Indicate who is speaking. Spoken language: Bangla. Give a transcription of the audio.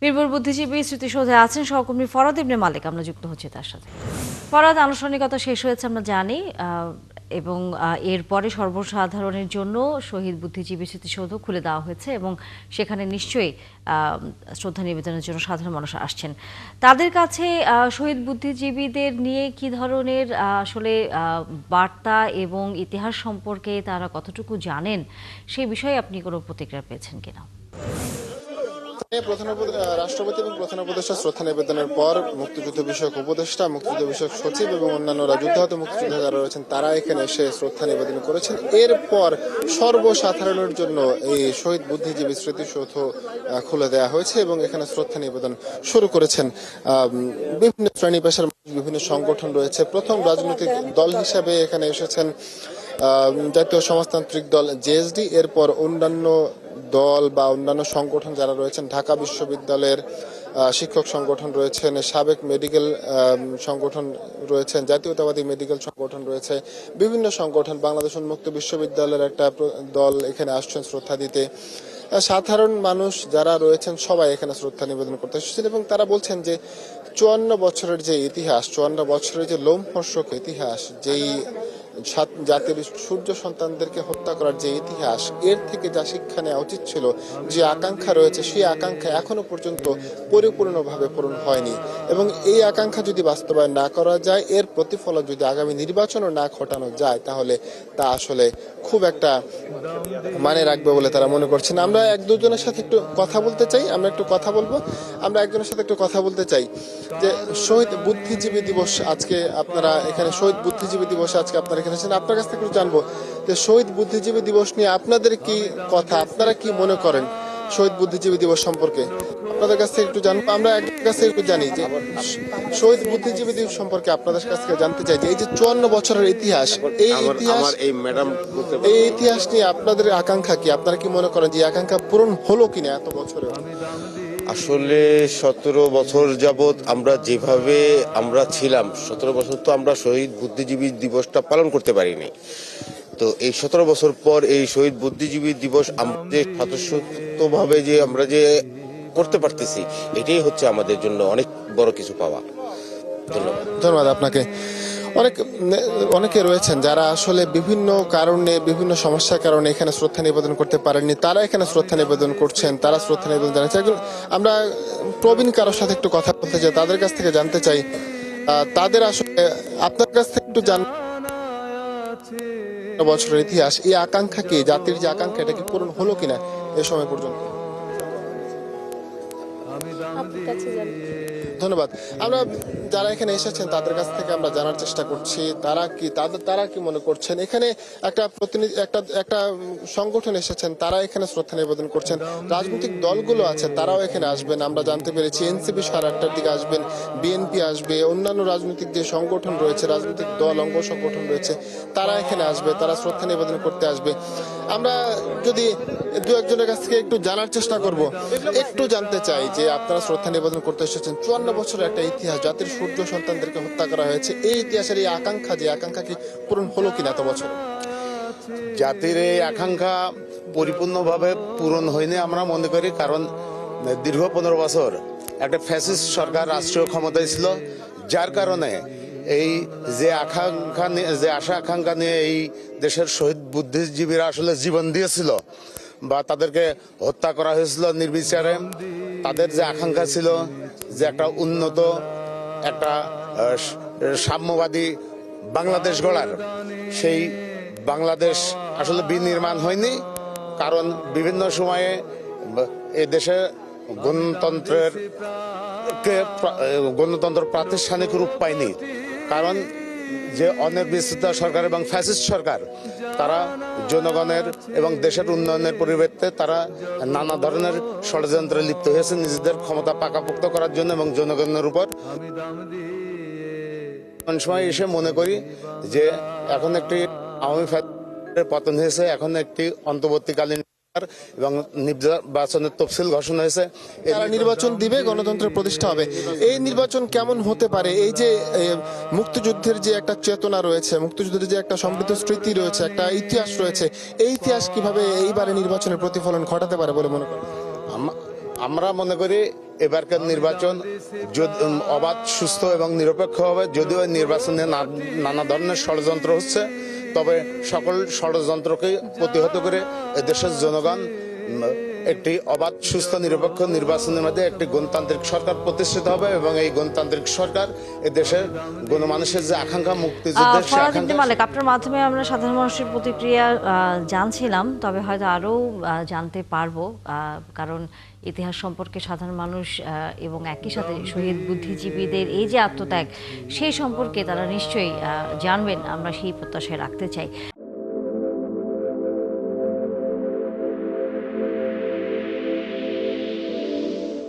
Speaker 1: বীরপুর বুদ্ধিজীবী স্মৃতিসৌধে আছেন সহকর্মী ফরাদ ইবনে মালিক। আমরা যুক্ত হচ্ছি তার সাথে। ফরাদ, আনুষ্ঠানিকতা শেষ হয়েছে আমরা জানি, এবং এরপরে সর্বসাধারণের জন্য শহীদ বুদ্ধিজীবী স্মৃতিসৌধ খুলে দেওয়া হয়েছে এবং সেখানে নিশ্চয়ই শ্রদ্ধা নিবেদনের জন্য সাধারণ মানুষ আসছেন। তাদের কাছে শহীদ বুদ্ধিজীবীদের নিয়ে কি ধরনের আসলে বার্তা এবং ইতিহাস সম্পর্কে তারা কতটুকু জানেন, সেই বিষয়ে আপনি কোনো প্রতিক্রিয়া পেয়েছেন কিনা?
Speaker 2: রাষ্ট্রপতি এবং প্রধান উপদেষ্টা শ্রদ্ধা নিবেদনের পর মুক্তিযুদ্ধ বিষয়ক উপদেষ্টা, মুক্তিযুদ্ধ বিষয়ক সচিব এবং অন্যান্যরা যুদ্ধাহত মুক্তিযোদ্ধা যারা রয়েছেন তারা এখানে এসে শ্রদ্ধা নিবেদন করেছেন। এরপর সর্বসাধারণের জন্য এই শহীদ বুদ্ধিজীবী স্মৃতিসৌধ খুলে দেওয়া হয়েছে এবং এখানে শ্রদ্ধা নিবেদন শুরু করেছেন বিভিন্ন শ্রেণী পেশার বিভিন্ন সংগঠন রয়েছে। প্রথম রাজনৈতিক দল হিসাবে এখানে এসেছেন জাতীয় সমাজতান্ত্রিক দল জেএসডি, এরপর অন্যান্য দল বা অন্যান্য সংগঠন যারা রয়েছেন, ঢাকা বিশ্ববিদ্যালয়ের শিক্ষক সংগঠন রয়েছেন, সাবেক মেডিকেল সংগঠন রয়েছেন, জাতীয়তাবাদী মেডিকেল সংগঠন রয়েছে, বিভিন্ন সংগঠন, বাংলাদেশ উন্মুক্ত বিশ্ববিদ্যালয়ের একটা দল এখানে আসছেন শ্রদ্ধা দিতে। সাধারণ মানুষ যারা রয়েছেন সবাই এখানে শ্রদ্ধা নিবেদন করতে এসেছেন এবং তারা বলছেন যে 54 বছরের যে ইতিহাস, 54 বছরের যে লোমহর্ষক ইতিহাস, যেই জাতির সূর্য সন্তানদেরকে হত্যা করার যে ইতিহাস, এর থেকে যা শিক্ষা নেওয়া উচিত ছিল, যে আকাঙ্ক্ষা রয়েছে, সেই আকাঙ্ক্ষা এখনো পর্যন্ত পরিপূর্ণভাবে পূরণ হয়নি এবং এই আকাঙ্ক্ষা যদি বাস্তবায়ন না করা যায়, এর প্রতিফলন যদি আগামী নির্বাচনও না ঘটানো যায়, তাহলে তা আসলে খুব একটা মানে রাখবে বলে তারা মনে করছেন। আমরা এক দুজনের সাথে একটু কথা বলতে চাই, আমরা একজনের সাথে একটু কথা বলতে চাই যে শহীদ বুদ্ধিজীবী দিবস আজকে আপনারা এখানে, শহীদ বুদ্ধিজীবী দিবস আজকে আপনারা এখানে আছেন, আপনার কাছ থেকে একটু জানবো যে শহীদ বুদ্ধিজীবী দিবস নিয়ে আপনাদের কি কথা, আপনারা কি মনে করেন শহীদ বুদ্ধিজীবী দিবস সম্পর্কে? আপনাদের কাছ থেকে একটু জানবো, আমরা একজনের কাছ থেকে একটু জানি যে শহীদ বুদ্ধিজীবী দিবস সম্পর্কে আপনাদের কাছ থেকে জানতে চাই যে এই যে 54 বছরের ইতিহাস, এই ইতিহাস নিয়ে আপনাদের আকাঙ্ক্ষা কি? আপনারা কি মনে করেন যে আকাঙ্ক্ষা পূরণ হলো কিনা এত বছরে?
Speaker 3: আসলে 17 বছর যাবৎ আমরা যেভাবে আমরা ছিলাম, 17 বছর তো আমরা শহীদ বুদ্ধিজীবী দিবসটা পালন করতে পারিনি। তো এই 17 বছর পর এই শহীদ বুদ্ধিজীবী দিবস আমরা যে স্বতঃস্ফূর্তভাবে যে আমরা যে করতে পারতেছি, এটাই হচ্ছে আমাদের জন্য অনেক বড় কিছু পাওয়া।
Speaker 2: ধন্যবাদ আপনাকে। অনেকে রয়েছেন যারা আসলে বিভিন্ন কারণে, বিভিন্ন সমস্যার কারণে এখানে শ্রদ্ধা নিবেদন করতে পারেননি, তারা এখানে শ্রদ্ধা নিবেদন করছেন, তারা শ্রদ্ধা নিবেদন জানাচ্ছেন। আমরা প্রবীণ কারোর সাথে একটু কথা বলতে চাই, তাদের কাছ থেকে জানতে চাই, তাদের আসলে আপনার কাছ থেকে একটু বছরের ইতিহাস, এই আকাঙ্ক্ষা কি, জাতির যে আকাঙ্ক্ষা, এটা কি পূরণ হলো কিনা এ সময় পর্যন্ত? ধন্যবাদ। আমরা যারা এখানে এসেছেন তাদের কাছ থেকে আমরা জানার চেষ্টা করছি তারা কি মনে করছেন। এখানে একটা প্রতিনিধি, একটা সংগঠন এসেছেন, তারা এখানে শ্রদ্ধা নিবেদন করছেন। রাজনৈতিক দলগুলো আছে, তারাও এখানে আসবেন, আমরা জানতে পেরেছি। এনসিপি 8:30টার দিকে আসবেন, বিএনপি আসবে, অন্যান্য রাজনৈতিক যে সংগঠন রয়েছে, রাজনৈতিক দল, অঙ্গ সংগঠন রয়েছে, তারা এখানে আসবে, তারা শ্রদ্ধা নিবেদন করতে আসবে। আমরা যদি দু একজনের কাছ থেকে একটু জানার চেষ্টা করব, একটু জানতে চাই যে আপনারা শ্রদ্ধা নিবেদন করতে এসেছেন, 54 বছরের একটা ইতিহাস, জাতির সূর্য সন্তানদেরকে হত্যা করা হয়েছে, এই ইতিহাসের এই আকাঙ্ক্ষা, যে আকাঙ্ক্ষা কি পূরণ হলো কিনা এত বছর?
Speaker 4: জাতির এই আকাঙ্ক্ষা পরিপূর্ণভাবে পূরণ হয়নি আমরা মনে করি, কারণ দীর্ঘ 15 বছর একটা ফ্যাসিস্ট সরকার রাষ্ট্রীয় ক্ষমতায় ছিল, যার কারণে এই যে আকাঙ্ক্ষা, যে আশা আকাঙ্ক্ষা নিয়ে এই দেশের শহীদ বুদ্ধিজীবীরা আসলে জীবন দিয়েছিল বা তাদেরকে হত্যা করা হয়েছিল নির্বিচারে, তাদের যে আকাঙ্ক্ষা ছিল যে একটা উন্নত, একটা সাম্যবাদী বাংলাদেশ গড়ার, সেই বাংলাদেশ আসলে বিনির্মাণ হয়নি। কারণ বিভিন্ন সময়ে এ দেশে গণতন্ত্র প্রাতিষ্ঠানিক রূপ পায়নি, কারণ যে অনির্বাচিত সরকার এবং ফ্যাসিস্ট সরকার, তারা জনগণের এবং দেশের উন্নয়নের পরিবর্তে তারা নানা ধরনের ষড়যন্ত্রে লিপ্ত হয়েছে নিজেদের ক্ষমতা পাকাপোক্ত করার জন্য এবং জনগণের উপর। অনেক সময় এসে মনে করি যে এখন একটি আওয়ামী পতন হয়েছে, এখন একটি অন্তর্বর্তীকালীন এবং নির্বাচনের তফসিল ঘোষণা হয়েছে,
Speaker 2: তারা নির্বাচন দিবে, গণতন্ত্রের প্রতিষ্ঠা হবে। এই নির্বাচন কেমন হতে পারে? এই যে মুক্তিযুদ্ধের যে একটা চেতনা রয়েছে, মুক্তিযুদ্ধের যে একটা সমৃদ্ধ স্মৃতি রয়েছে, একটা ইতিহাস রয়েছে, এই ইতিহাস কিভাবে এইবারে নির্বাচনের প্রতিফলন ঘটাতে পারে বলে মনে করেন?
Speaker 4: আমরা মনে করি এবারকার নির্বাচন অবাধ, সুস্থ এবং নিরপেক্ষ হবে। যদিও এই নির্বাচনে নানা ধরনের ষড়যন্ত্র হচ্ছে, তবে সকল ষড়যন্ত্রকে প্রতিহত করে এদেশের জনগণ একটি অবাধ, সুস্থ, নিরপেক্ষ নির্বাচনের মধ্যে একটি গণতান্ত্রিক সরকার প্রতিষ্ঠিত হবে এবং এই গণতান্ত্রিক সরকার এদেশের গণমানুষের যে আকাঙ্ক্ষা, মুক্তিযুদ্ধের সে
Speaker 1: ফরহাদ ইবনে
Speaker 4: আকাঙ্ক্ষা।
Speaker 1: মালেক, আপনার মাধ্যমে আমরা সাধারণ মানুষের প্রতিক্রিয়া জানছিলাম, তবে হয়তো আরও জানতে পারবো, কারণ ইতিহাস সম্পর্কে সাধারণ মানুষ এবং একই সাথে শহীদ বুদ্ধিজীবীদের এই যে আত্মত্যাগ, সেই সম্পর্কে তারা নিশ্চয়ই জানবেন, আমরা সেই প্রত্যাশায় রাখতে চাই।